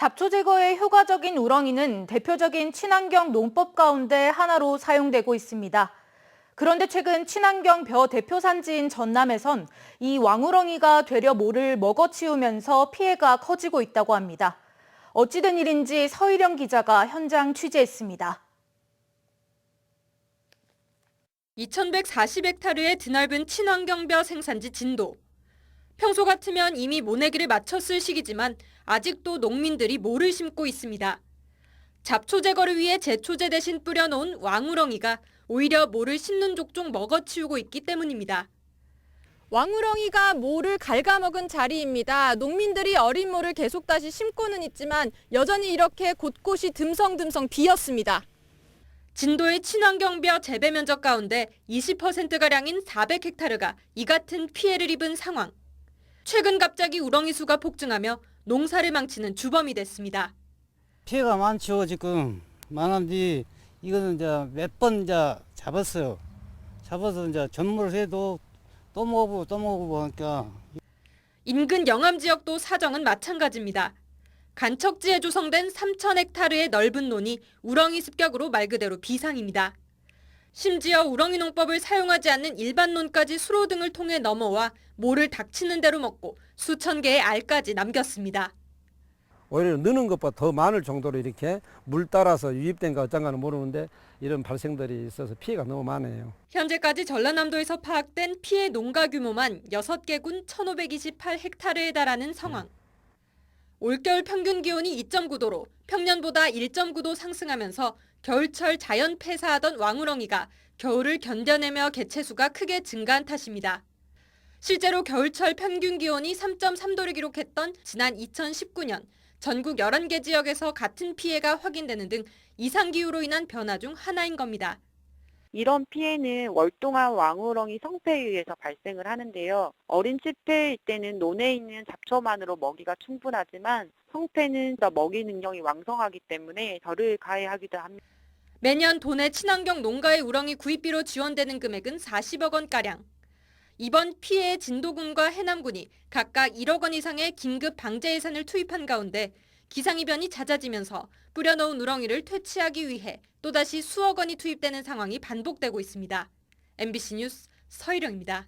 잡초 제거에 효과적인 우렁이는 대표적인 친환경 농법 가운데 하나로 사용되고 있습니다. 그런데 최근 친환경 벼 대표 산지인 전남에선 이 왕우렁이가 되려 모를 먹어치우면서 피해가 커지고 있다고 합니다. 어찌된 일인지 서희령 기자가 현장 취재했습니다. 2140헥타르의 드넓은 친환경벼 생산지 진도. 평소 같으면 이미 모내기를 마쳤을 시기지만 아직도 농민들이 모를 심고 있습니다. 잡초 제거를 위해 제초제 대신 뿌려놓은 왕우렁이가 오히려 모를 심는 족족 먹어치우고 있기 때문입니다. 왕우렁이가 모를 갉아먹은 자리입니다. 농민들이 어린 모를 계속 다시 심고는 있지만 여전히 이렇게 곳곳이 듬성듬성 비었습니다. 진도의 친환경벼 재배 면적 가운데 20%가량인 400헥타르가 이 같은 피해를 입은 상황. 최근 갑자기 우렁이 수가 폭증하며 농사를 망치는 주범이 됐습니다. 피해가 많죠. 지금 많은데 이거는 이제 몇 번 이제 잡았어요. 잡아서 이제 전무를 해도 또 먹어보고 하니까. 인근 영암 지역도 사정은 마찬가지입니다. 간척지에 조성된 3,000헥타르의 넓은 논이 우렁이 습격으로 말 그대로 비상입니다. 심지어 우렁이 농법을 사용하지 않는 일반 논까지 수로 등을 통해 넘어와 모를 닥치는 대로 먹고 수천 개의 알까지 남겼습니다. 오히려 느는 것보다 더 많을 정도로 이렇게 물 따라서 유입된가 어쩐가는 모르는데 이런 발생들이 있어서 피해가 너무 많아요. 현재까지 전라남도에서 파악된 피해 농가 규모만 6개 군 1,528헥타르에 달하는 상황. 올겨울 평균 기온이 2.9도로 평년보다 1.9도 상승하면서 겨울철 자연 폐사하던 왕우렁이가 겨울을 견뎌내며 개체수가 크게 증가한 탓입니다. 실제로 겨울철 평균 기온이 3.3도를 기록했던 지난 2019년 전국 11개 지역에서 같은 피해가 확인되는 등 이상기후로 인한 변화 중 하나인 겁니다. 이런 피해는 월동한 왕우렁이 성패에 의해서 발생을 하는데요. 어린 치패일 때는 논에 있는 잡초만으로 먹이가 충분하지만 성패는 더 먹이 능력이 왕성하기 때문에 덜을 가해하기도 합니다. 매년 도내 친환경 농가의 우렁이 구입비로 지원되는 금액은 40억 원가량. 이번 피해의 진도군과 해남군이 각각 1억 원 이상의 긴급 방제 예산을 투입한 가운데 기상이변이 잦아지면서 뿌려놓은 우렁이를 퇴치하기 위해 또다시 수억 원이 투입되는 상황이 반복되고 있습니다. MBC 뉴스 서희령입니다.